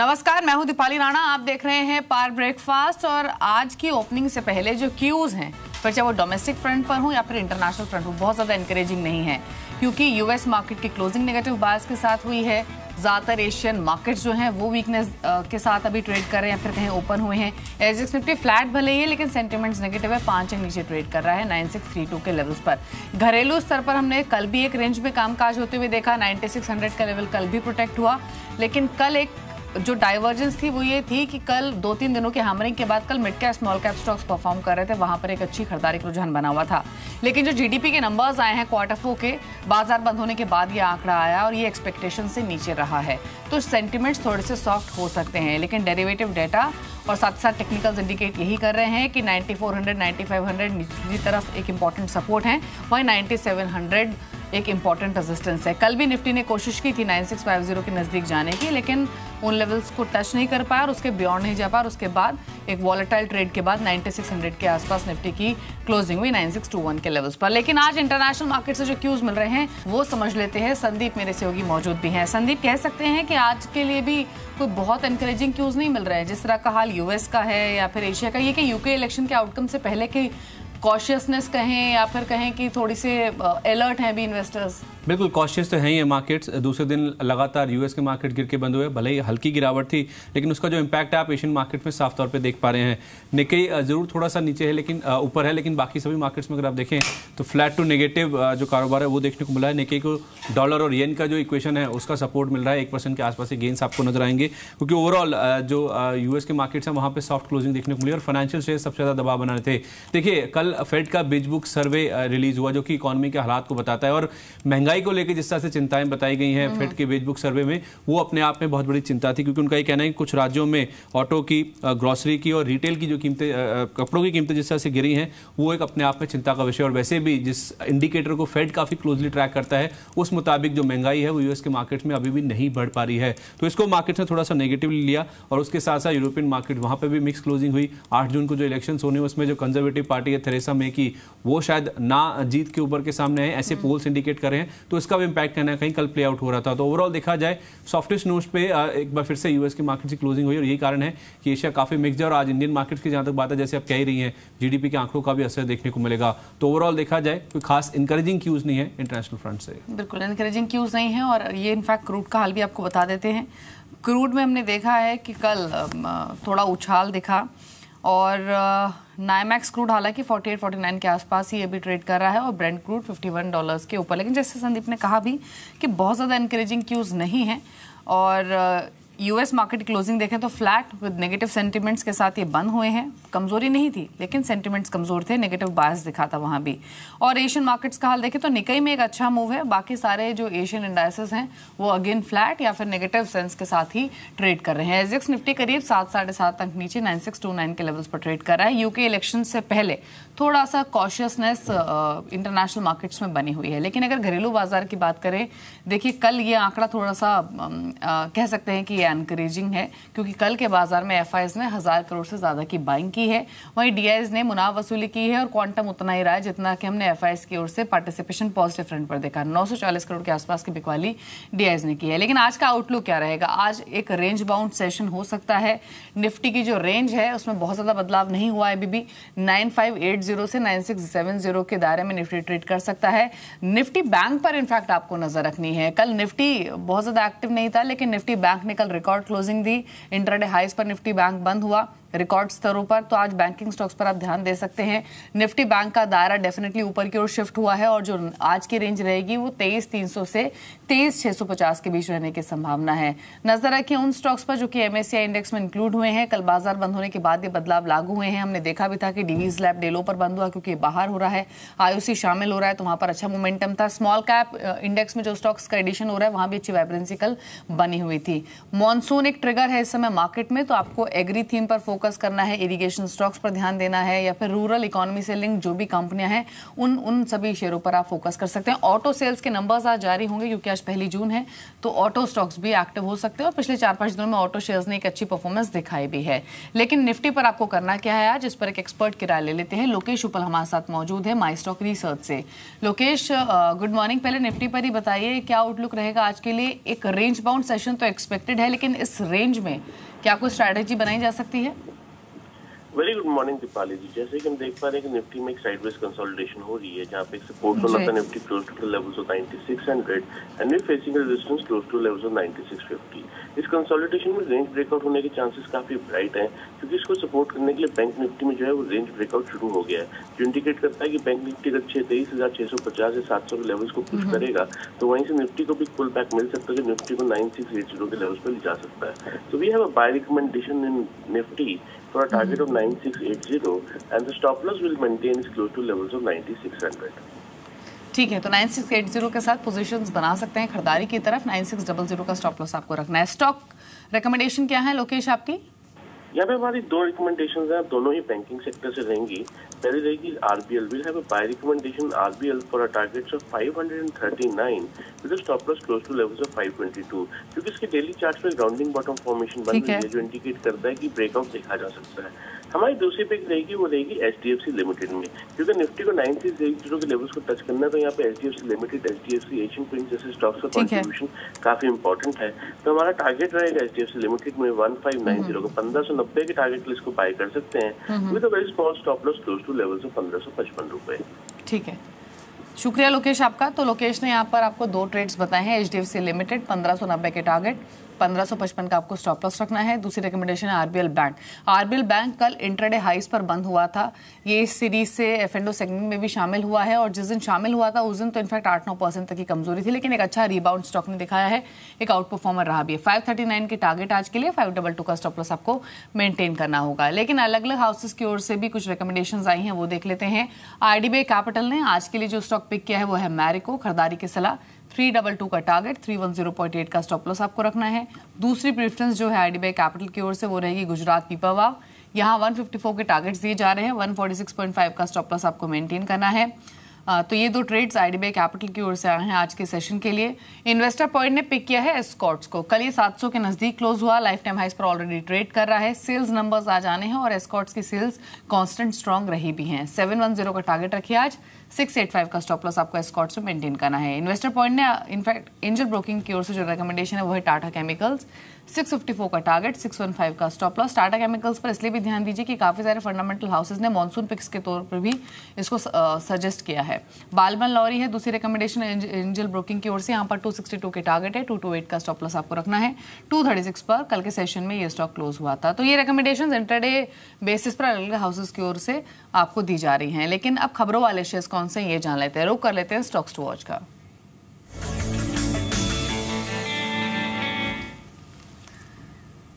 नमस्कार, मैं हूं दीपाली राणा। आप देख रहे हैं पार ब्रेकफास्ट। और आज की ओपनिंग से पहले जो क्यूज हैं, फिर चाहे वो डोमेस्टिक फ्रंट पर हो या फिर इंटरनेशनल फ्रंट हो, बहुत ज़्यादा इंकरेजिंग नहीं है, क्योंकि यूएस मार्केट की क्लोजिंग नेगेटिव बायस के साथ हुई है। ज़्यादातर एशियन मार्केट्स जो हैं वो वीकनेस के साथ अभी ट्रेड कर रहे हैं, फिर कहीं ओपन हुए हैं। एसजेएक्स निफ्टी फ्लैट भले ही है, लेकिन सेंटिमेंट्स नेगेटिव है, 5 अंक नीचे ट्रेड कर रहा है 9632 के लेवल्स पर। घरेलू स्तर पर हमने कल भी एक रेंज में कामकाज होते हुए देखा, 9600 का लेवल कल भी प्रोटेक्ट हुआ। लेकिन कल एक जो डाइवर्जेंस थी वो ये थी कि कल 2-3 दिनों के हैमरिंग के बाद कल mid cap small cap stocks perform कर रहे थे, वहां पर एक अच्छी खरीदारी का रुझान बना हुआ था। लेकिन जो जीडीपी के नंबर्स आए हैं क्वार्टर 4 के, बाजार बंद होने के बाद ये आंकड़ा आया और ये एक्सपेक्टेशन से नीचे रहा है, तो सेंटिमेंट्स थोड़े से सॉफ्ट हो सकते हैं। लेकिन डेरिवेटिव डेटा और साथ साथ टेक्निकल्स इंडिकेट यही कर रहे हैं कि 9400 9500 निचली तरफ एक इंपॉर्टेंट सपोर्ट है, वहीं 9700 एक इंपॉर्टेंट रेजिस्टेंस है। कल भी निफ्टी ने कोशिश की थी 9650 के नजदीक जाने की, लेकिन उन लेवल्स को टच नहीं कर पाया और उसके बियॉन्ड नहीं जा पाया। उसके बाद एक वॉलेटाइल ट्रेड के बाद 9600 के आसपास निफ्टी की क्लोजिंग हुई 9621 के लेवल्स पर। लेकिन आज इंटरनेशनल मार्केट से जो क्यूज मिल रहे हैं वो समझ लेते हैं। संदीप मेरे सहयोगी मौजूद भी हैं। संदीप, कह सकते हैं कि आज के लिए भी कोई बहुत एनकरेजिंग क्यूज नहीं मिल रहे हैं, जिस तरह का हाल यूएस का है या फिर एशिया का, ये कि यूके इलेक्शन के आउटकम से पहले की कॉशियसनेस कहें या फिर कहें कि थोड़ी से अलर्ट हैं भी इन्वेस्टर्स? बिल्कुल कॉशियस तो है ही है मार्केट्स। दूसरे दिन लगातार यूएस के मार्केट गिर के बंद हुए, भले ही हल्की गिरावट थी, लेकिन उसका जो इम्पैक्ट है आप एशियन मार्केट में साफ तौर पे देख पा रहे हैं। निक्केई जरूर थोड़ा सा नीचे है, लेकिन ऊपर है, लेकिन बाकी सभी मार्केट्स में अगर आप देखें तो फ्लैट टू नेगेटिव जो कारोबार है वो देखने को मिला है। निक्केई को डॉलर और येन का जो इक्वेशन है उसका सपोर्ट मिल रहा है, 1% के आसपास गेन्स आपको नजर आएंगे, क्योंकि ओवरऑल जो यूएस के मार्केट्स हैं वहाँ पे सॉफ्ट क्लोजिंग देखने को मिली और फाइनेंशियल शेयर सबसे ज़्यादा दबाव बना रहे थे। देखिए, कल फेड का बिज बुक सर्वे रिलीज हुआ जो कि इकोनॉमी के हालात को बताता है, और महंगाई को लेकर जिस तरह से चिंताएं बताई गई हैं फेड के बेज बुक सर्वे में, वो अपने आप में बहुत बड़ी चिंता थी, क्योंकि उनका ये कहना है कि कुछ राज्यों में ऑटो की, ग्रोसरी की और रिटेल की जो कीमतें, कपड़ों की कीमतें जिस तरह से गिरी हैं, वो एक अपने आप में चिंता का विषय। और वैसे भी जिस इंडिकेटर को फेड काफी क्लोजली ट्रैक करता है, उस मुताबिक जो महंगाई है वो यूएस के मार्केट में अभी भी नहीं बढ़ पा रही है, तो इसको मार्केट ने थोड़ा सा नेगेटिवली लिया। और उसके साथ साथ यूरोपियन मार्केट, वहां पर भी मिक्स क्लोजिंग हुई। 8 जून को जो इलेक्शन होने, उसमें जो कंजर्वेटिव पार्टी है थेरेसा मे की, वो शायद ना जीत के ऊपर के सामने आए, ऐसे पोल्स इंडिकेट कर रहे हैं, तो इसका भी इंपैक्ट कहना है कहीं कल प्ले आउट हो रहा था। तो ओवरऑल देखा जाए सॉफ्टेस्ट न्यूज पे एक बार फिर से यूएस की मार्केट की क्लोजिंग हुई, और यही कारण है कि एशिया काफी मिक्स्ड है। और आज इंडियन मार्केट्स की जहां तक बात है, जैसे आप कह ही रही हैं, जीडीपी के आंकड़ों का भी असर देखने को मिलेगा। तो ओवरऑल देखा जाए कोई खास इंकरेजिंग क्यूज नहीं है इंटरनेशनल फ्रंट से। बिल्कुल इंकरेजिंग क्यूज नहीं है। और ये इनफैक्ट क्रूड का हाल भी आपको बता देते हैं। क्रूड में हमने देखा है कि कल थोड़ा उछाल दिखा, और नाइमैक्स क्रूड हालांकि 48-49 के आसपास ही अभी ट्रेड कर रहा है, और ब्रेंट क्रूड $51 के ऊपर। लेकिन जैसे संदीप ने कहा भी कि बहुत ज़्यादा इनकरेजिंग क्यूज नहीं है। और यूएस मार्केट क्लोजिंग देखें तो फ्लैट विद नेगेटिव सेंटिमेंट्स के साथ ये बंद हुए हैं। कमजोरी नहीं थी, लेकिन सेंटिमेंट्स कमजोर थे, नेगेटिव बायस दिखा था वहां भी। और एशियन मार्केट्स का हाल देखें तो निक्केई में एक अच्छा मूव है, बाकी सारे जो एशियन इंडाइसेस हैं वो अगेन फ्लैट या फिर नेगेटिव सेंस के साथ ही ट्रेड कर रहे हैं। एसजेएक्स निफ्टी करीब 7-7.5 अंक नीचे 9629 के लेवल्स पर ट्रेड कर रहा है। यूके इलेक्शन से पहले थोड़ा सा कॉशियसनेस इंटरनेशनल मार्केट्स में बनी हुई है। लेकिन अगर घरेलू बाजार की बात करें, देखिए कल ये आंकड़ा थोड़ा सा कह सकते हैं कि एनकरेजिंग है, क्योंकि कल के बाजार में एफआईज ने 1000 करोड़ से ज्यादा की बाइंग की है, वहीं डीआईज ने मुनाफ वसूली की है, और क्वांटम उतना ही रहा है जितना कि हमने एफआईज की ओर से पार्टिसिपेशन पॉजिटिव फ्रंट पर देखा। 940 करोड़ के आसपास की बिकवाली डीआईज ने की है। लेकिन आज का आउटलुक क्या रहेगा? आज एक रेंज बाउंड सेशन हो सकता है। निफ्टी की जो रेंज है उसमें बहुत ज्यादा बदलाव नहीं हुआ है अभी भी। 9580 से 9670 के दायरे में निफ्टी ट्रेड कर सकता है। निफ्टी बैंक पर इनफैक्ट आपको नजर रखनी है। कल निफ्टी बहुत ज्यादा एक्टिव नहीं था, लेकिन निफ्टी बैंक ने कल रिकॉर्ड क्लोजिंग दी। इंट्राडे हाइस पर निफ्टी बैंक बंद हुआ रिकॉर्ड स्तरों पर, तो आज बैंकिंग स्टॉक्स पर आप ध्यान दे सकते हैं। निफ्टी बैंक का दायरा डेफिनेटली ऊपर की ओर शिफ्ट हुआ है, और जो आज की रेंज रहेगी वो 23,300 से 23,650 के बीच रहने की संभावना है। नजर रखें उन स्टॉक्स पर जो कि एमएससीआई इंडेक्स में इंक्लूड हुए हैं। कल बाजार बंद होने के बाद ये बदलाव लागू हुए हैं। हमने देखा भी था कि डीवीज लैब डेलो पर बंद हुआ क्योंकि बाहर हो रहा है, आईओसी शामिल हो रहा है, तो वहां पर अच्छा मोमेंटम था। स्मॉल कैप इंडेक्स में जो स्टॉक्स का एडिशन हो रहा है वहां भी अच्छी वाइब्रेंसी कल बनी हुई थी। मॉनसून एक ट्रिगर है इस समय मार्केट में, तो आपको एग्री थीम पर फोकस फोकस करना है, इरिगेशन स्टॉक्स पर ध्यान देना है, या फिर रूरल इकोनॉमी से लिंक जो भी कंपनियां हैं उन सभी शेयरों पर आप फोकस कर सकते हैं। ऑटो सेल्स के नंबर्स आज जारी होंगे क्योंकि आज 1 जून है, तो ऑटो स्टॉक्स भी एक्टिव हो सकते हैं और पिछले 4-5 दिनों में ऑटो शेयर्स ने एक अच्छी परफॉर्मेंस दिखाई भी है। लेकिन निफ्टी पर आपको करना क्या है आज, इस पर एक एक्सपर्ट की राय ले लेते हैं। लोकेश उपल हमारे साथ मौजूद है माई स्टॉक रिसर्च से। Lokesh, good morning. पहले निफ्टी पर ही बताइए क्या आउटलुक रहेगा आज के लिए। एक रेंज बाउंड सेशन तो एक्सपेक्टेड है, लेकिन इस रेंज में क्या कोई स्ट्रैटेजी बनाई जा सकती है? वेरी गुड मॉर्निंग दीपाली जी। जैसे कि हम देख पा रहे हैं कि निफ्टी में एक साइडवेज कंसोलिडेशन हो रही है, जहां पे एक सपोर्ट बना था Nifty close to the levels of 9600 and we facing a resistance close to levels of 9650। इस कंसोलिडेशन में रेंज ब्रेकआउट होने के चांसेस काफी ब्राइट हैं, क्योंकि इसको सपोर्ट करने के लिए बैंक निफ्टी में जो है वो रेंज ब्रेकआउट शुरू हो गया है, जो इंडिकेट करता है कि बैंक निफ्टी अगर 23,650 से 700 के लेवल्स को पुश करेगा तो वहीं से निफ्टी को भी पुल बैक मिल सकता है, जो निफ्टी को 9680 के लेवल्स पर ले जा सकता है। तो we have a buy recommendation in Nifty for a target of 9680 and the stop loss will maintain is close to levels of 9600. ठीक है, तो 9680 के साथ पोजीशंस बना सकते हैं खरीदारी की तरफ। 9600 का स्टॉप लॉस आपको रखना है। स्टॉक रिकमेंडेशन क्या है लोकेश आपकी? यहाँ पे हमारी 2 रिकमेंडेशंस हैं, दोनों ही बैंकिंग सेक्टर से रहेंगी। पहली रहेगी RBL. Will have a buy recommendation RBL for a targets of 539 with a stop loss close to levels of 522, क्योंकि इसके डेली चार्ट में राउंडिंग बॉटम फॉर्मेशन बन रही है, जो इंडिकेट करता है कि ब्रेकआउट देखा जा सकता है। हमारी दूसरी पिक रहेगी वो रहेगी एचडीएफसी लिमिटेड में, क्योंकि निफ्टी को 9680 के लेवल्स को टच करना है, तो यहाँ पे HDFC limited, HDFC Asian paints जैसे स्टॉक्स का कंट्रीब्यूशन काफी इंपॉर्टेंट है। तो हमारा टारगेट रहेगा एचडीएफसी लिमिटेड में 1590 को 1590 के टारगेट लिस्ट को बाय कर सकते हैं with a very small stop loss close to levels of 1555 रुपए। ठीक है, शुक्रिया लोकेश आपका। तो लोकेश ने यहाँ पर आपको 2 ट्रेड्स बताए हैं। एचडीएफसी लिमिटेड 1590 के टारगेट, 1555 का आपको स्टॉप लॉस रखना है। दूसरी रिकमेंडेशन है आरबीएल बैंक। आरबीएल बैंक कल इंट्राडे हाइस पर बंद हुआ था। ये इस सीरीज से एफ&ओ सेगमेंट में भी शामिल हुआ है, और जिस दिन शामिल हुआ था उस दिन तो इनफैक्ट 8-9% तक की कमजोरी थी, लेकिन एक अच्छा रीबाउंड स्टॉक ने दिखाया है, एक आउट परफॉर्मर रहा भी है। 539 के टारगेट आज के लिए, 522 का स्टॉप लॉस आपको मेंटेन करना होगा। लेकिन अलग अलग हाउसेस की ओर से भी कुछ रिकमेंडेशंस आई हैं, वो देख लेते हैं। आईडीबीआई कैपिटल ने आज के लिए जो स्टॉक पिक किया है वो है मैरिको। खरीदारी की सलाह, 322 का टारगेट, 310.8 का स्टॉप लॉस आपको रखना है। दूसरी प्रेफरेंस जो है आईडीबीआई कैपिटल की ओर से वो रहेगी गुजरात पीपावाव। यहाँ 154 के टारगेट्स दिए जा रहे हैं, 146.5 का स्टॉप लॉस आपको मेंटेन करना है। तो ये 2 ट्रेड्स आईडीबीआई कैपिटल की ओर से आए हैं आज के सेशन के लिए। इन्वेस्टर पॉइंट ने पिक किया है एस्कॉर्ट्स को। कल ये 700 के नजदीक क्लोज हुआ, लाइफ टाइम हाइस पर ऑलरेडी ट्रेड कर रहा है। सेल्स नंबर्स आज आने हैं और एस्कॉर्ट्स की सेल्स कांस्टेंट स्ट्रांग रही भी हैं। 710 का टारगेट रखिए आज, 685 का स्टॉप लॉस आपको एस्कॉर्ट्स में मेंटेन करना है। इन्वेस्टर पॉइंट ने इनफैक्ट एंजल ब्रोकिंग की ओर से जो रिकमेंडेशन है वो है टाटा केमिकल्स, 654 का टारगेट, 615 का स्टॉप लॉस। टाटा केमिकल्स पर इसलिए भी ध्यान दीजिए कि काफी सारे फंडामेंटल हाउसेस ने मॉनसून पिक्स के तौर पर भी इसको सजेस्ट किया है। बालबन लॉरी है दूसरी रिकमेंडेशन एंजल ब्रोकिंग की ओर से। यहाँ पर 262 के टारगेट है, 228 का स्टॉप लॉस आपको रखना है। 236 पर कल के सेशन में ये स्टॉक क्लोज हुआ था। तो ये रिकमेंडेशन इंट्राडे बेसिस पर अलग अलग हाउसेस की ओर से आपको दी जा रही हैं। लेकिन अब खबरों वाले शेयर्स कौन से ये जान लेते हैं। रुक कर लेते हैं स्टॉक्स टू वॉच का।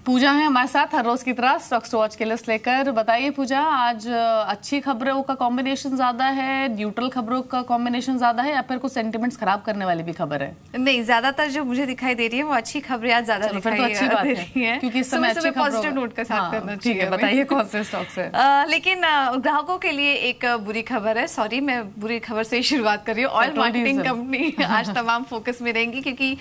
पूजा है हमारे साथ हर रोज की तरह स्टॉक्स टू वॉच की लिस्ट लेकर। बताइए पूजा, आज अच्छी खबरों का कॉम्बिनेशन ज्यादा है, न्यूट्रल खबरों का कॉम्बिनेशन ज्यादा है, या फिर कुछ सेंटिमेंट्स खराब करने वाली भी खबर है? नहीं, ज्यादातर जो मुझे दिखाई दे रही है वो अच्छी खबरें आज ज्यादा दिखाई तो अच्छी बात है, क्योंकि इस समय अच्छी पॉजिटिव नोट के साथ करना ठीक है। बताइए कौन से स्टॉक्स है? लेकिन ग्राहकों के लिए एक बुरी खबर है। सॉरी, मैं बुरी खबर से ही शुरुआत कर रही हूँ। ऑयल मार्केटिंग कंपनी आज तमाम फोकस में रहेंगी, क्योंकि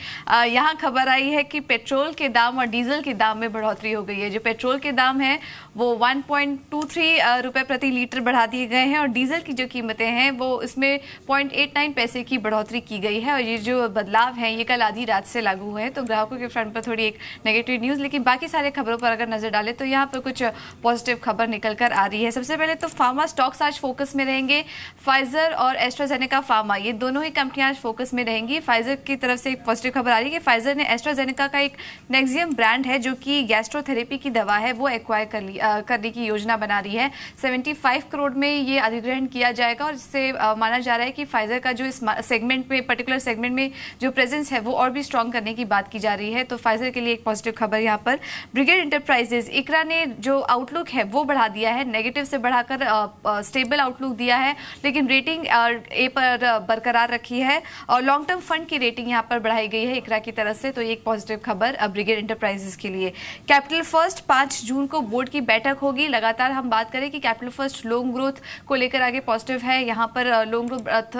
यहाँ खबर आई है कि पेट्रोल के दाम और डीजल के दाम में बढ़ोतरी हो गई है। जो पेट्रोल के दाम है वो 1.23 रुपए प्रति लीटर बढ़ा दिए गए हैं, और डीजल की जो कीमतें हैं वो इसमें 0.89 पैसे की बढ़ोतरी की गई है। और ये जो बदलाव है ये कल आधी रात से लागू हुए हैं, तो ग्राहकों के फ्रंट पर थोड़ी एक नेगेटिव न्यूज। लेकिन बाकी सारे खबरों पर अगर नजर डालें तो यहाँ पर कुछ पॉजिटिव खबर निकल कर आ रही है। सबसे पहले तो फार्मा स्टॉक्स आज फोकस में रहेंगे। फाइजर और एस्ट्राजेनेका फार्मा, ये दोनों ही कंपनियां आज फोकस में रहेंगी। फाइजर की तरफ से एक पॉजिटिव खबर आ रही है कि फाइजर ने एस्ट्राजेनेका का एक नेक्सियम ब्रांड है जो कि गैस्ट्रोथेरेपी की दवा है वो एक्वायर करने की योजना बना रही है। 75 करोड़ में ये अधिग्रहण किया जाएगा, और इससे माना जा रहा है कि फाइजर का जो इस सेगमेंट में, पर्टिकुलर सेगमेंट में जो प्रेजेंस है वो और भी स्ट्रांग करने की बात की जा रही है। तो फाइजर के लिए एक पॉजिटिव खबर यहाँ पर। ब्रिगेड इंटरप्राइजेज, इकरा ने जो आउटलुक है वो बढ़ा दिया है, नेगेटिव से बढ़ाकर स्टेबल आउटलुक दिया है, लेकिन रेटिंग ए पर बरकरार रखी है, और लॉन्ग टर्म फंड की रेटिंग यहाँ पर बढ़ाई गई है इकरा की तरफ से। तो ये एक पॉजिटिव खबर ब्रिगेड इंटरप्राइजेज के लिए। कैपिटल फर्स्ट 5 जून को बोर्ड की बैठक होगी। लगातार हम बात करें कि कैपिटल फर्स्ट लोन ग्रोथ को लेकर आगे पॉजिटिव है, यहाँ पर लोन ग्रोथ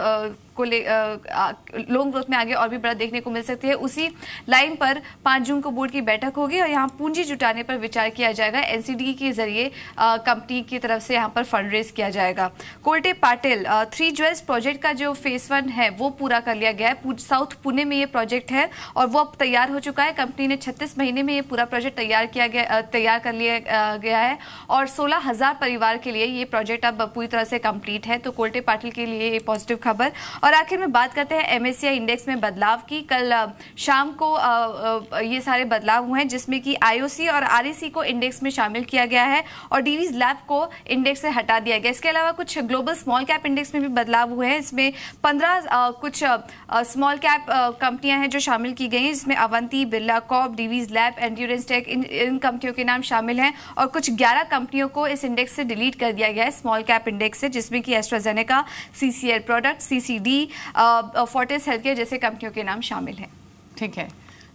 लोन ग्रोथ में आगे और भी बढ़त देखने को मिल सकती है। उसी लाइन पर 5 जून को बोर्ड की बैठक होगी और यहाँ पूंजी जुटाने पर विचार किया जाएगा। एनसीडी के जरिए कंपनी की तरफ से यहाँ पर फंड रेज किया जाएगा। कोल्टे पाटिल 3 ज्वेल्स प्रोजेक्ट का जो फेज 1 है वो पूरा कर लिया गया है। साउथ पुणे में ये प्रोजेक्ट है और वो अब तैयार हो चुका है। कंपनी ने 36 महीने में ये पूरा प्रोजेक्ट तैयार कर लिया गया है और 16,000 परिवार के लिए ये प्रोजेक्ट अब पूरी तरह से कंप्लीट है। तो कोल्टे पाटिल के लिए ये पॉजिटिव खबर। और आखिर में बात करते हैं एमएससीआई इंडेक्स में बदलाव की। कल शाम को ये सारे बदलाव हुए हैं, जिसमें कि आईओसी और आरईसी को इंडेक्स में शामिल किया गया है और डीवीज लैब को इंडेक्स से हटा दिया गया। इसके अलावा कुछ ग्लोबल स्मॉल कैप इंडेक्स में भी बदलाव हुए हैं। इसमें 15 कुछ स्मॉल कैप कंपनियां हैं जो शामिल की गई हैं, जिसमें Avanti, Birla corp, Divi's lab, endurance tech, इन कंपनियों के नाम शामिल हैं। और कुछ 11 कंपनियों को इस इंडेक्स से डिलीट कर दिया गया है, स्मॉल कैप इंडेक्स से, जिसमें कि AstraZeneca, CCL product, CCD, Fortis healthcare जैसे कंपनियों के नाम शामिल हैं। ठीक है,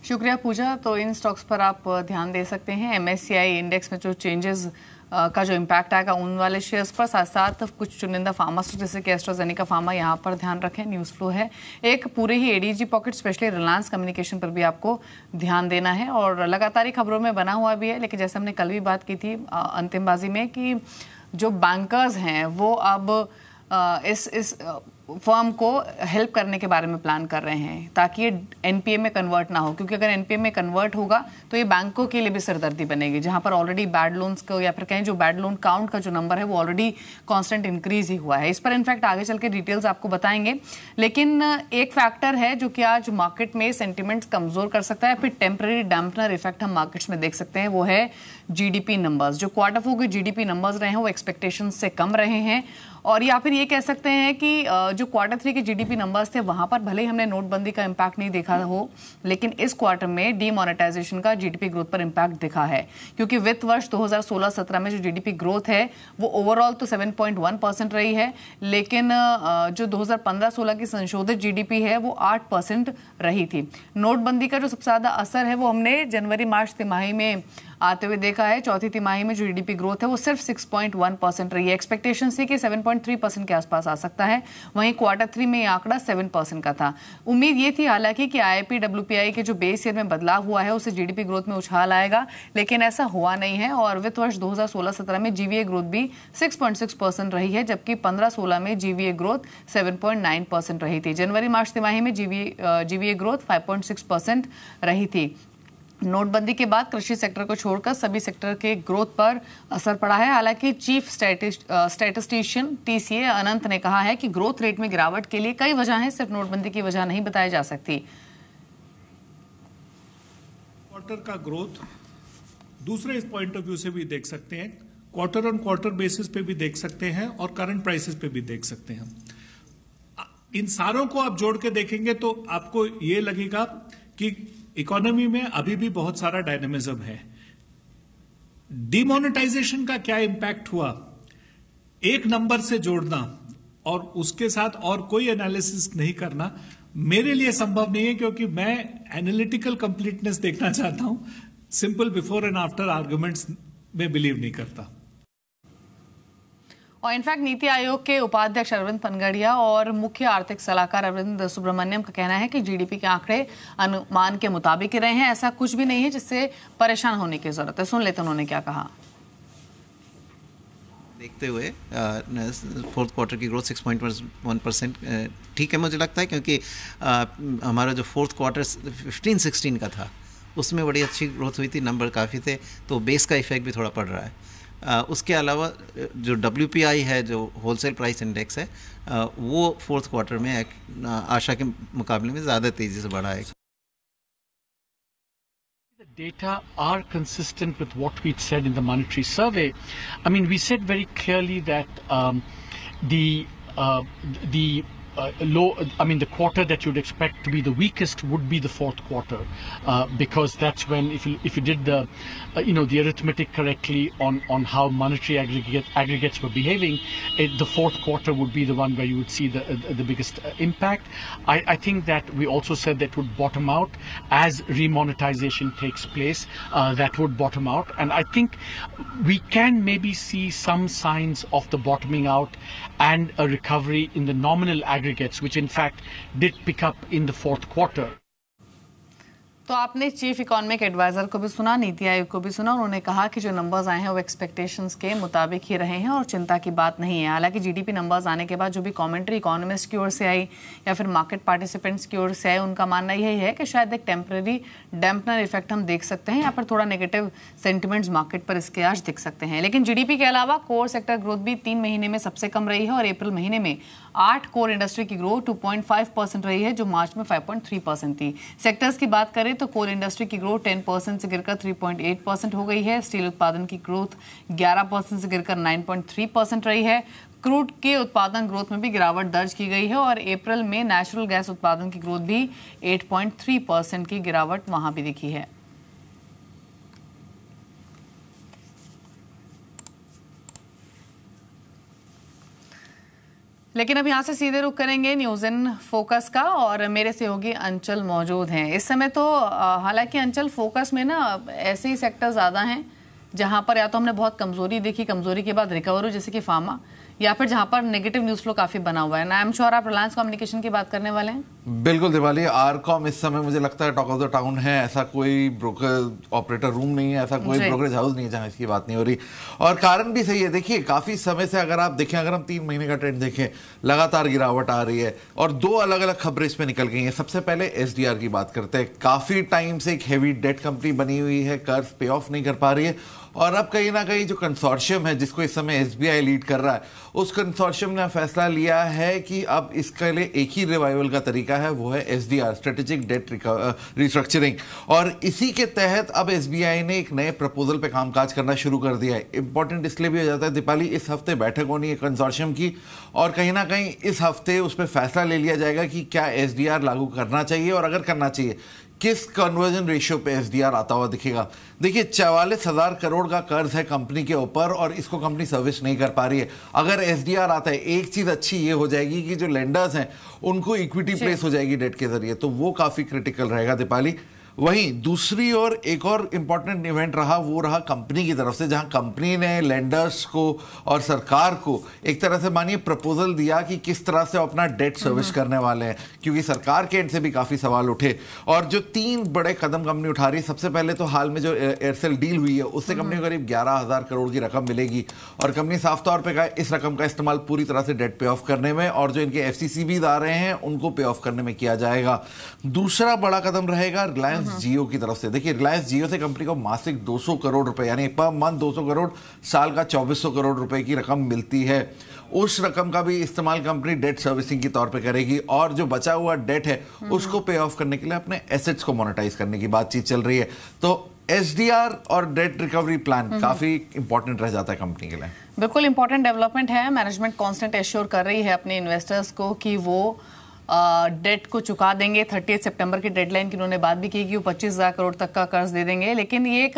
शुक्रिया पूजा। तो इन स्टॉक्स पर आप ध्यान दे सकते हैं। एमएससीआई इंडेक्स में जो चेंजेस का जो इम्पैक्ट आएगा उन वाले शेयर्स पर, साथ साथ कुछ चुनिंदा फार्मास्यूटिकल्स जैसे कि एस्ट्राजेनेका फार्मा, यहाँ पर ध्यान रखें। न्यूज़ फ्लो है एक पूरे ही ADG pocket, specially Reliance communication पर भी आपको ध्यान देना है और लगातार ही खबरों में बना हुआ भी है। लेकिन जैसे हमने कल भी बात की थी अंतिमबाजी में कि जो बैंकर्स हैं वो अब इस फर्म को हेल्प करने के बारे में प्लान कर रहे हैं ताकि ये एनपीए में कन्वर्ट ना हो, क्योंकि अगर एनपीए में कन्वर्ट होगा तो ये बैंकों के लिए भी सिरदर्दी बनेगी, जहां पर ऑलरेडी बैड लोन्स को या फिर कहें जो बैड लोन काउंट का जो नंबर है वो ऑलरेडी कांस्टेंट इंक्रीज ही हुआ है। इस पर इनफैक्ट आगे चल के डिटेल्स आपको बताएंगे। लेकिन एक फैक्टर है जो कि आज मार्केट में सेंटिमेंट्स कमजोर कर सकता है, फिर टेम्पररी डैम्पनर इफेक्ट हम मार्केट्स में देख सकते हैं, वो है जीडीपी नंबर्स। जो क्वार्टर 4 के जीडीपी नंबर्स रहे हैं वो एक्सपेक्टेशन से कम रहे हैं, और या फिर ये कह सकते हैं कि जो क्वार्टर 3 के जीडीपी नंबर्स थे वहां पर भले ही हमने नोटबंदी का इम्पैक्ट नहीं देखा हो, लेकिन इस क्वार्टर में डीमोनेटाइजेशन का जीडीपी ग्रोथ पर इम्पैक्ट दिखा है। क्योंकि वित्त वर्ष 2016-17 में जो जीडीपी ग्रोथ है वो ओवरऑल तो 7.1% रही है, लेकिन जो 2015-16 की संशोधित जीडीपी है वो 8% रही थी। नोटबंदी का जो सबसे ज्यादा असर है वो हमने जनवरी-मार्च तिमाही में आते हुए देखा है। चौथी तिमाही में जो जीडीपी ग्रोथ है वो सिर्फ 6.1% रही है। एक्सपेक्टेशन थी कि 7.3% के आसपास आ सकता है, वहीं क्वार्टर 3 में ये आंकड़ा 7% का था। उम्मीद ये थी हालांकि कि आईआईपी डब्ल्यूपीआई के जो बेस ईयर में बदलाव हुआ है उससे जीडीपी ग्रोथ में उछाल आएगा, लेकिन ऐसा हुआ नहीं है और वित्त वर्ष 2016-17 में जीवीए ग्रोथ भी 6.6% रही है, जबकि 15-16 में जीवीए ग्रोथ 7.9% रही थी। जनवरी-मार्च तिमाही में जीवीए ग्रोथ 5.6% रही थी। नोटबंदी के बाद कृषि सेक्टर को छोड़कर सभी सेक्टर के ग्रोथ पर असर पड़ा है। हालांकि चीफ स्टैटिस्टिशियन टीसीए अनंत ने कहा है कि ग्रोथ रेट में गिरावट के लिए कई वजह हैं, सिर्फ नोटबंदी की वजह नहीं बताई जा सकती। क्वार्टर का ग्रोथ दूसरे इस पॉइंट ऑफ व्यू से भी देख सकते हैं, क्वार्टर ऑन क्वार्टर बेसिस पे भी देख सकते हैं और करंट प्राइसेस पे भी देख सकते हैं। इन सारों को आप जोड़ के देखेंगे तो आपको ये लगेगा कि इकोनॉमी में अभी भी बहुत सारा डायनेमिज्म है। डिमोनेटाइजेशन का क्या इंपैक्ट हुआ, एक नंबर से जोड़ना और उसके साथ और कोई एनालिसिस नहीं करना मेरे लिए संभव नहीं है, क्योंकि मैं एनालिटिकल कंप्लीटनेस देखना चाहता हूं। Simple before and after arguments में बिलीव नहीं करता। और इनफैक्ट नीति आयोग के उपाध्यक्ष अरविंद पनगड़िया और मुख्य आर्थिक सलाहकार अरविंद सुब्रमण्यम का कहना है कि जीडीपी के आंकड़े अनुमान के मुताबिक ही रहे हैं, ऐसा कुछ भी नहीं है जिससे परेशान होने की जरूरत है। सुन लेते उन्होंने क्या कहा। देखते हुए फोर्थ क्वार्टर की ग्रोथ 6.1% ठीक है मुझे लगता है, क्योंकि हमारा जो फोर्थ क्वार्टर 15-16 का था उसमें बड़ी अच्छी ग्रोथ हुई थी, नंबर काफ़ी थे, तो बेस का इफेक्ट भी थोड़ा पड़ रहा है। उसके अलावा जो WPI है, जो होलसेल प्राइस इंडेक्स है, वो फोर्थ क्वार्टर में आशा के मुकाबले में ज़्यादा तेज़ी से बढ़ा है। The data are consistent with what we said in the monetary survey. I mean, we said very clearly that the the quarter that you'd expect to be the weakest would be the fourth quarter, because that's when, if you did the the arithmetic correctly on how monetary aggregates were behaving, the fourth quarter would be the one where you would see the biggest impact. I think that we also said that would bottom out as remonetization takes place. That would bottom out, and I think we can maybe see some signs of the bottoming out and a recovery in the nominal aggregates, which in fact did pick up in the fourth quarter. तो आपने chief economic adviser को भी सुना, नीति आयोग को भी सुना। उन्होंने कहा कि जो नंबर्स आए हैं वो एक्सपेक्टेशंस के मुताबिक ही रहे हैं और चिंता की बात नहीं है। हालांकि जीडीपी नंबर्स आने के बाद जो भी कमेंट्री इकोनॉमिस्ट की ओर से आई या फिर मार्केट पार्टिसिपेंट्स की ओर से आई, उनका मानना यही है कि शायद एक टेम्परेरी डैम्पनर इफेक्ट हम देख सकते हैं, या फिर थोड़ा नेगेटिव सेंटिमेंट्स मार्केट पर इसके आज दिख सकते हैं। लेकिन जीडीपी के अलावा कोर सेक्टर ग्रोथ भी 3 महीने में सबसे कम रही है और अप्रैल महीने में 8 कोर इंडस्ट्री की ग्रोथ 2.5% रही है, जो मार्च में 5.3% थी। सेक्टर्स की बात करें तो कोल इंडस्ट्री की ग्रोथ 10% से गिरकर 3.8% हो गई है। स्टील उत्पादन की ग्रोथ 11% से गिरकर 9.3% रही है। क्रूड के उत्पादन ग्रोथ में भी गिरावट दर्ज की गई है और अप्रैल में नेचुरल गैस उत्पादन की ग्रोथ भी 8.3% की गिरावट वहां भी दिखी है। लेकिन अब यहाँ से सीधे रुख करेंगे न्यूज़ इन फोकस का और मेरे सहयोगी अंचल मौजूद हैं इस समय। तो हालांकि अंचल, फोकस में ना ऐसे ही सेक्टर ज़्यादा हैं जहाँ पर या तो हमने बहुत कमज़ोरी देखी, कमज़ोरी के बाद रिकवरी, जैसे कि फार्मा, या फिर जहां पर नेगेटिव न्यूज़ फ्लो काफी बना हुआ है। आई एम श्योर आप रिलायंस कम्युनिकेशन की बात करने वाले हैं। बिल्कुल दिवाली, आरकॉम इस समय मुझे लगता है टॉक ऑफ द टाउन है। ऐसा कोई ब्रोकर ऑपरेटर रूम नहीं है, ऐसा कोई ब्रोकरेज हाउस नहीं है जहां इसकी बात नहीं हो रही। और कारण भी सही है। देखिए, काफी समय से अगर आप देखें, अगर हम 3 महीने का ट्रेंड देखें, लगातार गिरावट आ रही है और 2 अलग अलग खबरें इसमें निकल गई हैं। सबसे पहले एसडीआर की बात करते हैं। काफी टाइम से एक हेवी डेट कंपनी बनी हुई है, कर्ज पे ऑफ नहीं कर पा रही है और अब कहीं ना कहीं जो कंसोर्शियम है जिसको इस समय एसबीआई लीड कर रहा है, उस कंसोर्शियम ने फैसला लिया है कि अब इसके लिए एक ही रिवाइवल का तरीका है, वो है एसडीआर, स्ट्रेटेजिक डेट रिस्ट्रक्चरिंग। और इसी के तहत अब एसबीआई ने एक नए प्रपोजल पे कामकाज करना शुरू कर दिया है। इंपॉर्टेंट इसलिए भी हो जाता है दीपाली, इस हफ्ते बैठक होनी है कंसोर्शियम की और कहीं ना कहीं इस हफ्ते उस पर फैसला ले लिया जाएगा कि क्या एसडीआर लागू करना चाहिए और अगर करना चाहिए किस कन्वर्जन रेशियो पे एसडीआर आता हुआ दिखेगा। देखिए, 44,000 करोड़ का कर्ज है कंपनी के ऊपर और इसको कंपनी सर्विस नहीं कर पा रही है। अगर एसडीआर आता है, एक चीज अच्छी ये हो जाएगी कि जो लेंडर्स हैं उनको इक्विटी प्लेस हो जाएगी डेट के जरिए, तो वो काफी क्रिटिकल रहेगा दीपाली। वहीं दूसरी ओर एक और इंपॉर्टेंट इवेंट रहा, वो रहा कंपनी की तरफ से, जहां कंपनी ने लेंडर्स को और सरकार को एक तरह से मानिए प्रपोजल दिया कि किस तरह से अपना डेट सर्विस करने वाले हैं, क्योंकि सरकार के एंड से भी काफी सवाल उठे। और जो 3 बड़े कदम कंपनी उठा रही है, सबसे पहले तो हाल में जो एयरसेल डील हुई है उससे कंपनी को करीब 11,000 करोड़ की रकम मिलेगी और कंपनी साफ तौर पर कहा इस रकम का इस्तेमाल पूरी तरह से डेट पे ऑफ करने में और जो इनके एफसीसीबी आ रहे हैं उनको पे ऑफ करने में किया जाएगा। दूसरा बड़ा कदम रहेगा रिलायंस जियो की तरफ से। देखिए, रिलायंस जियो से कंपनी को मासिक 200 करोड़ रुपए यानी पर मंथ 200 करोड़, साल का 2400 करोड़ रुपए की रकम मिलती है। उस रकम का भी इस्तेमाल कंपनी डेट सर्विसिंग के तौर पे करेगी और जो बचा हुआ डेट है उसको पे ऑफ करने के लिए अपने एसेट्स को मोनेटाइज करने की बातचीत चल रही है। तो एसडीआर और डेट रिकवरी प्लान काफी इंपॉर्टेंट रह जाता है कंपनी के लिए। बिल्कुल इंपॉर्टेंट डेवलपमेंट है। मैनेजमेंट कांस्टेंट एश्योर कर रही है अपने इन्वेस्टर्स को कि वो डेट को चुका देंगे। 30 सितंबर की डेडलाइन की उन्होंने बात भी की कि वो 25,000 करोड़ तक का कर्ज दे देंगे। लेकिन ये एक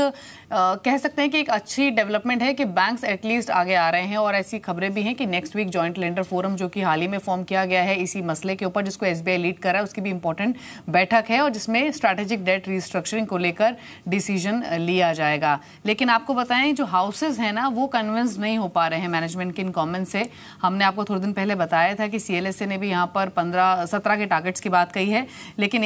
कह सकते हैं कि एक अच्छी डेवलपमेंट है कि बैंक्स एटलीस्ट आगे आ रहे हैं और ऐसी खबरें भी हैं कि next week joint lender forum जो कि हाल ही में फॉर्म किया गया है इसी मसले के ऊपर, जिसको एसबीआई लीड कर रहा है, उसकी भी इंपॉर्टेंट बैठक है और जिसमें स्ट्रैटेजिक डेट रिस्ट्रक्चरिंग को लेकर डिसीजन लिया जाएगा। लेकिन आपको बताएं, जो हाउसेज हैं ना वो कन्विंस नहीं हो पा रहे हैं मैनेजमेंट के इन कमेंट्स से। हमने आपको थोड़े दिन पहले बताया था कि सीएलएसए ने भी यहाँ पर 17 के टारगेट्स की बात कही है। लेकिन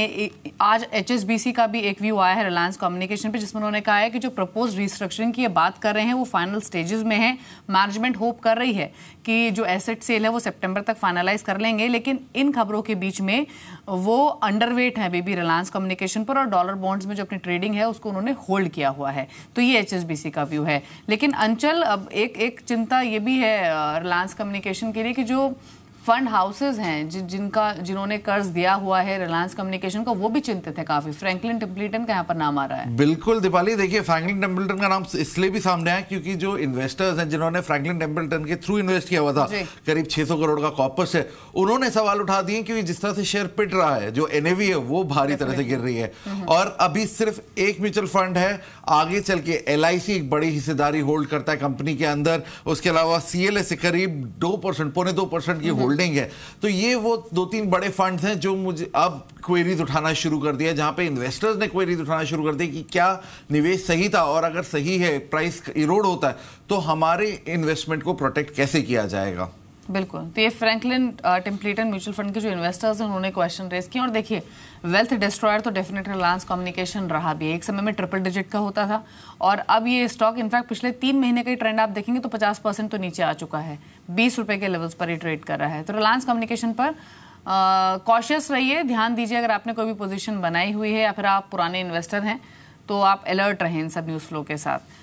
आज एचएसबीसी का भी एक व्यू आया है रिलायंस कम्युनिकेशन पे, जिसमें उन्होंने कहा है कि जो प्रपोज रिस्ट्रक्चरिंग की बात कर रहे हैं वो फाइनल स्टेजेस में है। मैनेजमेंट होप कर रही है कि जो एसेट सेल है वो सितंबर तक फाइनलाइज कर लेंगे। लेकिन इन खबरों के बीच में वो अंडरवेट है बेबी रिलायंस कम्युनिकेशन पर और डॉलर बॉन्ड्स में जो अपनी ट्रेडिंग है उसको उन्होंने होल्ड किया हुआ है। तो ये एचएसबीसी का व्यू है। लेकिन अंचल, अब एक चिंता ये भी है रिलायंस कम्युनिकेशन के लिए कि जो फंड हाउसेज हैं जिन्होंने कर्ज दिया हुआ है रिलायंस कम्युनिकेशन को, वो भी चिंतित है काफी। फ्रैंकलिन टेम्पल्टन का यहाँ पर नाम आ रहा है। बिल्कुल दीपाली, देखिए फ्रैंकलिन टेम्पल्टन का नाम इसलिए भी सामने आया क्योंकि जो इन्वेस्टर्स हैं जिन्होंने फ्रैंकलिन टेम्पल्टन के थ्रू इन्वेस्ट किया हुआ था, करीब 600 करोड़ का कॉर्पस है, उन्होंने सवाल उठा दिए क्योंकि जिस तरह से शेयर पिट रहा है, जो एनएवी है वो भारी तरह से गिर रही है। और अभी सिर्फ एक म्यूचुअल फंड है, आगे चल के एलआईसी एक बड़ी हिस्सेदारी होल्ड करता है कंपनी के अंदर, उसके अलावा सीएलएस से करीब 2%, पौने 2% की होल्डिंग है। तो ये वो 2-3 बड़े फंड्स हैं जो मुझे अब क्वेरीज उठाना शुरू कर दिया, जहां पे इन्वेस्टर्स ने क्वेरीज उठाना शुरू कर दी कि क्या निवेश सही था, और अगर सही है, प्राइस इरोड होता है, तो हमारे इन्वेस्टमेंट को प्रोटेक्ट कैसे किया जाएगा। बिल्कुल, तो ये फ्रैंकलिन टेम्पल्टन म्यूचुअल फंड के जो इन्वेस्टर्स हैं उन्होंने क्वेश्चन रेज किया। और देखिए वेल्थ डिस्ट्रॉयर तो डेफिनेटली रिलायंस कम्युनिकेशन रहा भी है, एक समय में ट्रिपल डिजिट का होता था, और अब ये स्टॉक इनफैक्ट पिछले 3 महीने का ही ट्रेंड आप देखेंगे तो 50% तो नीचे आ चुका है, 20 रुपए के लेवल्स पर ही ट्रेड कर रहा है। तो रिलायंस कम्युनिकेशन पर कॉशियस रहिए, ध्यान दीजिए। अगर आपने कोई भी पोजीशन बनाई हुई है या फिर आप पुराने इन्वेस्टर हैं तो आप अलर्ट रहें इन सब न्यूज़ फ्लो के साथ।